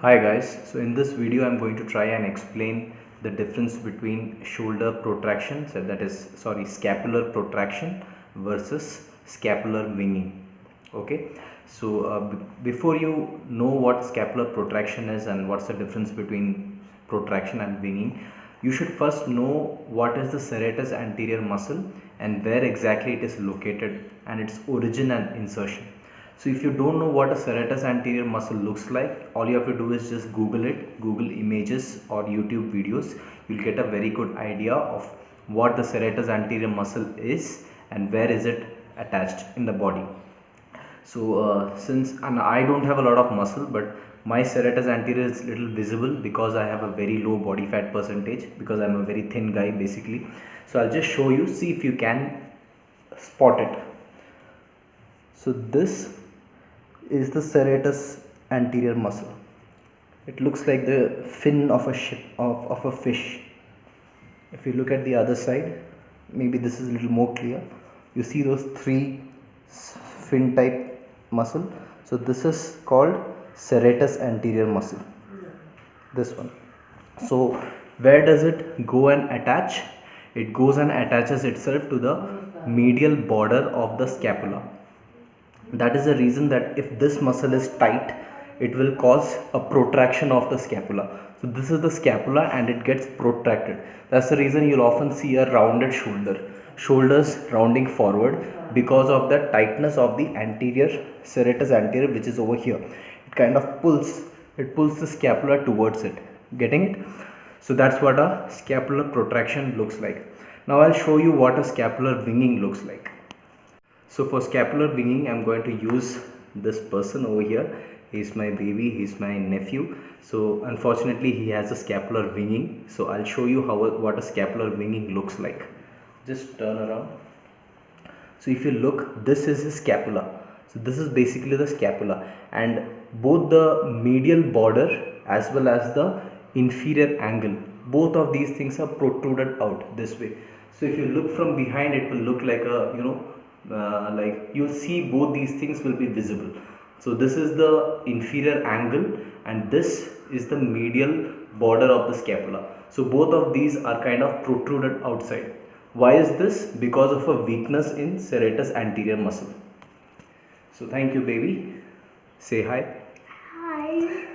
Hi guys, so in this video I'm going to try and explain the difference between shoulder protraction, so that is scapular protraction versus scapular winging. Okay, so before you know what scapular protraction is and what's the difference between protraction and winging, you should first know what is the serratus anterior muscle and where exactly it is located and its origin and insertion. So if you don't know what a serratus anterior muscle looks like, all you have to do is just Google it, Google images or YouTube videos. You'll get a very good idea of what the serratus anterior muscle is and where is it attached in the body. So and I don't have a lot of muscle, but my serratus anterior is little visible because I have a very low body fat percentage, because I'm a very thin guy basically. So I'll just show you, see if you can spot it. So this is the serratus anterior muscle. It looks like the fin of a ship, of a fish. If you look at the other side, maybe this is a little more clear. You see those three fin type muscle. So this is called serratus anterior muscle, this one. So where does it go and attach? It goes and attaches itself to the medial border of the scapula. That is the reason that if this muscle is tight, it will cause a protraction of the scapula. So this is the scapula and it gets protracted. That's the reason you'll often see a rounded shoulders rounding forward, because of the tightness of the anterior serratus anterior, which is over here. It kind of pulls the scapula towards it. Getting it? So that's what a scapular protraction looks like. Now I'll show you what a scapular winging looks like. So for scapular winging, I'm going to use this person over here. He's my baby, he's my nephew. So unfortunately he has a scapular winging. So I'll show you what a scapular winging looks like. Just turn around. So if you look, this is his scapula. So this is basically the scapula, and both the medial border as well as the inferior angle, both of these things are protruded out this way. So if you look from behind, it will look like a, like you'll see both these things will be visible. So this is the inferior angle and this is the medial border of the scapula. So both of these are kind of protruded outside. Why is this? Because of a weakness in serratus anterior muscle. So thank you, baby. Say hi. Hi.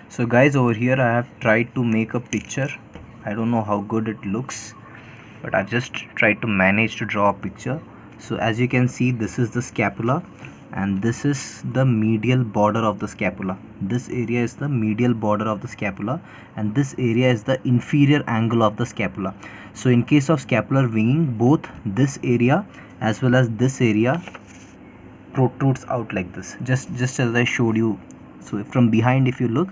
So guys, over here I have tried to make a picture. I don't know how good it looks, but I've just tried to manage to draw a picture. So as you can see, this is the scapula and this is the medial border of the scapula. This area is the medial border of the scapula and this area is the inferior angle of the scapula. So in case of scapular winging, both this area as well as this area protrudes out like this, just as I showed you. So from behind, if you look,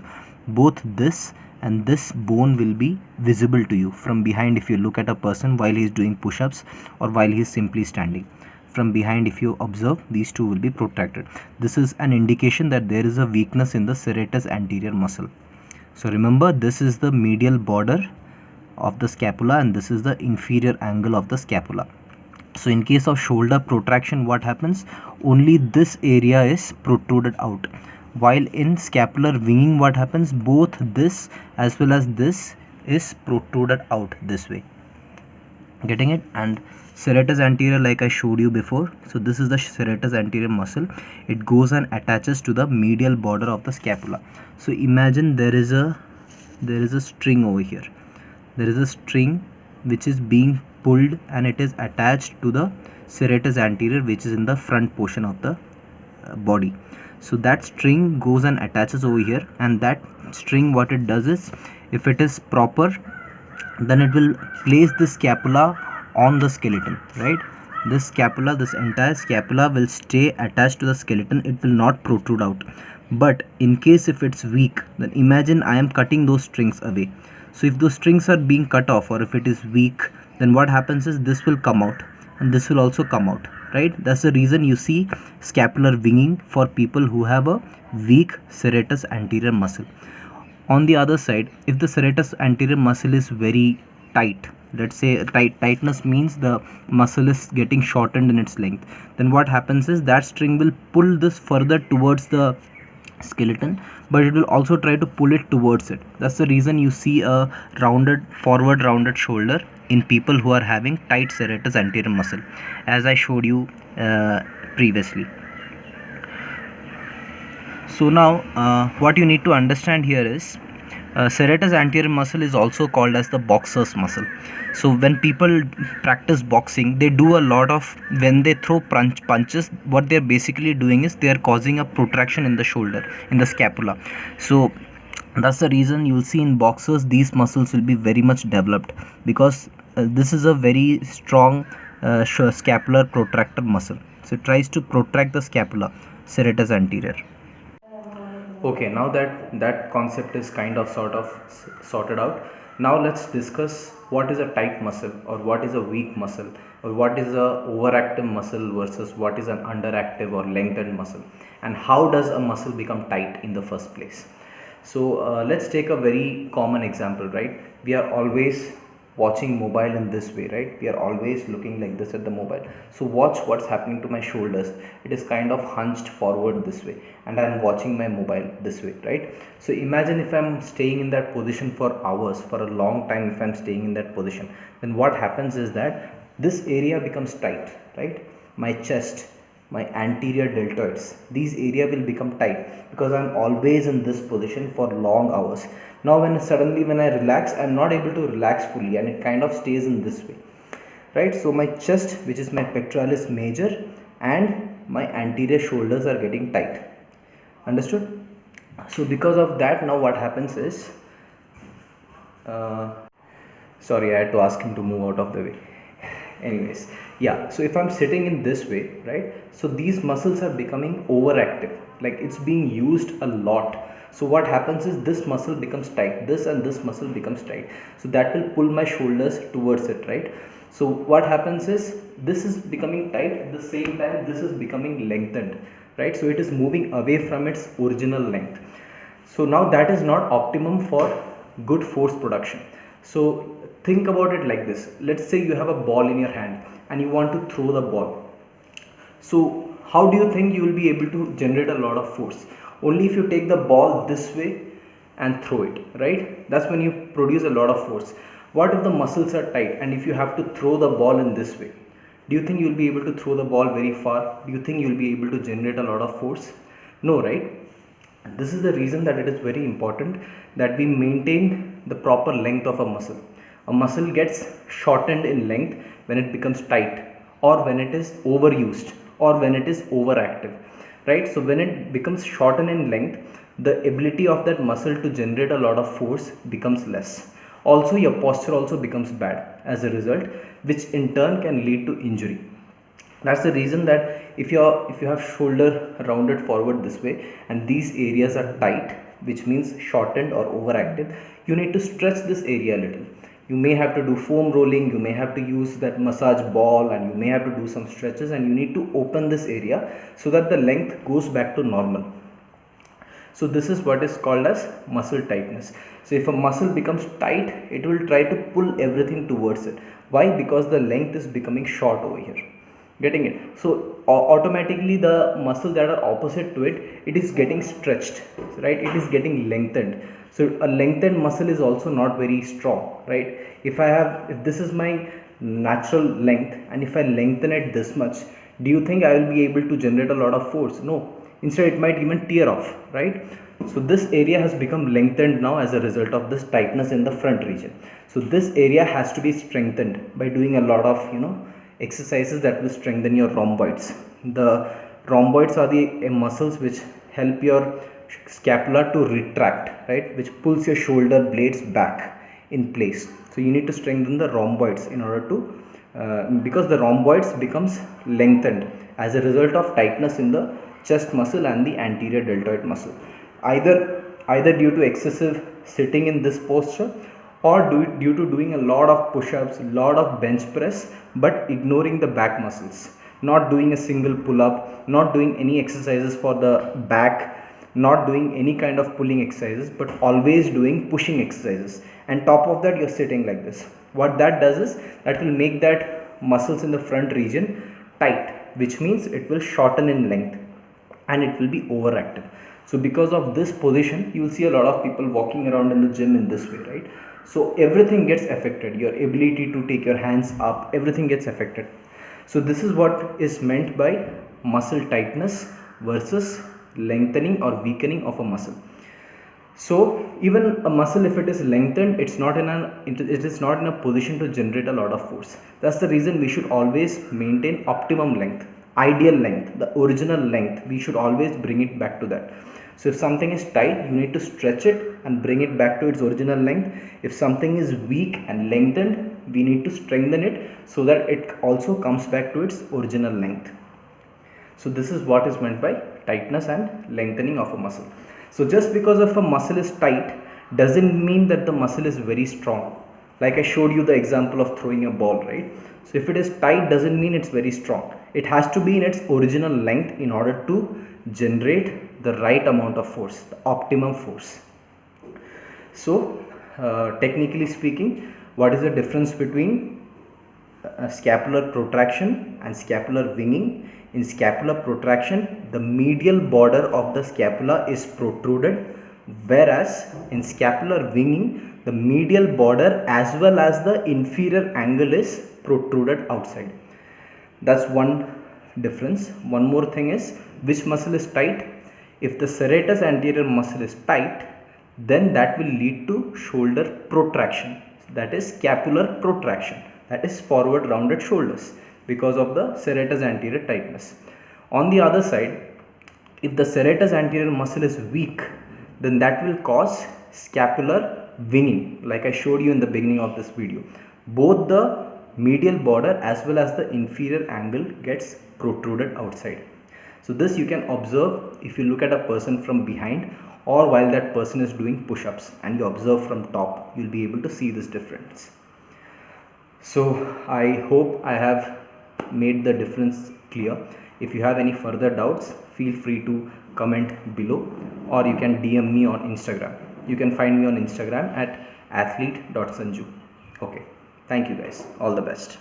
both this and this bone will be visible to you from behind. If you look at a person while he is doing push-ups or while he is simply standing, from behind, if you observe, these two will be protracted. This is an indication that there is a weakness in the serratus anterior muscle. So remember, this is the medial border of the scapula and this is the inferior angle of the scapula. So in case of shoulder protraction, what happens? Only this area is protruded out. While in scapular winging, what happens? Both this as well as this is protruded out this way. Getting it? And serratus anterior, like I showed you before, so this is the serratus anterior muscle. It goes and attaches to the medial border of the scapula. So imagine there is a string over here. There is a string which is being pulled and it is attached to the serratus anterior, which is in the front portion of the body. So that string goes and attaches over here, and that string, what it does is, if it is proper, then it will place the scapula on the skeleton, right? This scapula, this entire scapula will stay attached to the skeleton. It will not protrude out. But in case if it's weak, then imagine I am cutting those strings away. So if those strings are being cut off, or if it is weak, then what happens is this will come out and this will also come out, right? That's the reason you see scapular winging for people who have a weak serratus anterior muscle. On the other side, if the serratus anterior muscle is very tight, let's say tightness means the muscle is getting shortened in its length, then what happens is that string will pull this further towards the skeleton, but it will also try to pull it towards it. That's the reason you see a rounded shoulder in people who are having tight serratus anterior muscle, as I showed you previously. So now what you need to understand here is serratus anterior muscle is also called as the boxer's muscle. So when people practice boxing, they do a lot of, when they throw punches, what they're basically doing is they're causing a protraction in the shoulder, in the scapula. So that's the reason you'll see in boxers these muscles will be very much developed, because this is a very strong scapular protractor muscle. So it tries to protract the scapula, serratus anterior. Okay, now that concept is kind of sort of sorted out, now let's discuss what is a tight muscle or what is a weak muscle, or what is a overactive muscle versus what is an underactive or lengthened muscle, and how does a muscle become tight in the first place. So let's take a very common example, right? We are always watching mobile in this way, right? We are always looking like this at the mobile. So watch what's happening to my shoulders. It is kind of hunched forward this way, and I am watching my mobile this way, right? So imagine if I'm staying in that position for hours, for a long time. If I'm staying in that position, then what happens is that this area becomes tight, right? My chest, my anterior deltoids, these area will become tight because I'm always in this position for long hours. Now when I relax, I'm not able to relax fully, and it kind of stays in this way, right? So my chest, which is my pectoralis major, and my anterior shoulders are getting tight. Understood? So because of that, now what happens is sorry, I had to ask him to move out of the way. Anyways, yeah, so if I'm sitting in this way, right, so these muscles are becoming overactive, like it's being used a lot. So what happens is this muscle becomes tight, this and this muscle becomes tight, so that will pull my shoulders towards it, right? So what happens is this is becoming tight, at the same time this is becoming lengthened, right? So it is moving away from its original length. So now that is not optimum for good force production. So think about it like this. Let's say you have a ball in your hand and you want to throw the ball. So how do you think you will be able to generate a lot of force? Only if you take the ball this way and throw it, right? That's when you produce a lot of force. What if the muscles are tight and if you have to throw the ball in this way? Do you think you will be able to throw the ball very far? Do you think you will be able to generate a lot of force? No, right? This is the reason that it is very important that we maintain the proper length of a muscle. A muscle gets shortened in length when it becomes tight, or when it is overused, or when it is overactive, right? So when it becomes shortened in length, the ability of that muscle to generate a lot of force becomes less. Also, your posture also becomes bad as a result, which in turn can lead to injury. That's the reason that if you have shoulder rounded forward this way and these areas are tight, which means shortened or overactive, you need to stretch this area a little. You may have to do foam rolling, you may have to use that massage ball, and you may have to do some stretches, and you need to open this area so that the length goes back to normal. So this is what is called as muscle tightness. So if a muscle becomes tight, it will try to pull everything towards it. Why? Because the length is becoming short over here. Getting it? So automatically the muscle that are opposite to it, it is getting stretched, right? It is getting lengthened. So a lengthened muscle is also not very strong, right? If this is my natural length and if I lengthen it this much, do you think I will be able to generate a lot of force? No. Instead it might even tear off, right? So this area has become lengthened now as a result of this tightness in the front region. So this area has to be strengthened by doing a lot of exercises that will strengthen your rhomboids. The rhomboids are the muscles which help your scapula to retract, right, which pulls your shoulder blades back in place. So you need to strengthen the rhomboids in order to because the rhomboids becomes lengthened as a result of tightness in the chest muscle and the anterior deltoid muscle, either due to excessive sitting in this posture, or due to doing a lot of push-ups, lot of bench press, but ignoring the back muscles, not doing a single pull-up, not doing any exercises for the back, not doing any kind of pulling exercises, but always doing pushing exercises, and top of that you're sitting like this. What that does is that will make that muscles in the front region tight, which means it will shorten in length and it will be overactive. So because of this position, you will see a lot of people walking around in the gym in this way, right? So everything gets affected, your ability to take your hands up, everything gets affected. So this is what is meant by muscle tightness versus lengthening or weakening of a muscle. So even a muscle, if it is lengthened, it is not in a position to generate a lot of force. That's the reason we should always maintain optimum length, ideal length, the original length. We should always bring it back to that. So if something is tight, you need to stretch it and bring it back to its original length. If something is weak and lengthened, we need to strengthen it so that it also comes back to its original length. So this is what is meant by tightness and lengthening of a muscle. So just because of a muscle is tight doesn't mean that the muscle is very strong. Like I showed you the example of throwing a ball, right? So if it is tight doesn't mean it's very strong. It has to be in its original length in order to generate the right amount of force, the optimum force. So technically speaking, what is the difference between scapular protraction and scapular winging? In scapular protraction, the medial border of the scapula is protruded, whereas in scapular winging, the medial border as well as the inferior angle is protruded outside. That's one difference. One more thing is, which muscle is tight? If the serratus anterior muscle is tight, then that will lead to shoulder protraction, that is scapular protraction, that is forward rounded shoulders, because of the serratus anterior tightness. On the other side, if the serratus anterior muscle is weak, then that will cause scapular winging, like I showed you in the beginning of this video. Both the medial border as well as the inferior angle gets protruded outside. So this you can observe if you look at a person from behind, or while that person is doing push-ups and you observe from top, you'll be able to see this difference. So I hope I have made the difference clear. If you have any further doubts, feel free to comment below, or you can DM me on Instagram. You can find me on Instagram at athlete.sanju. Okay, thank you guys, all the best.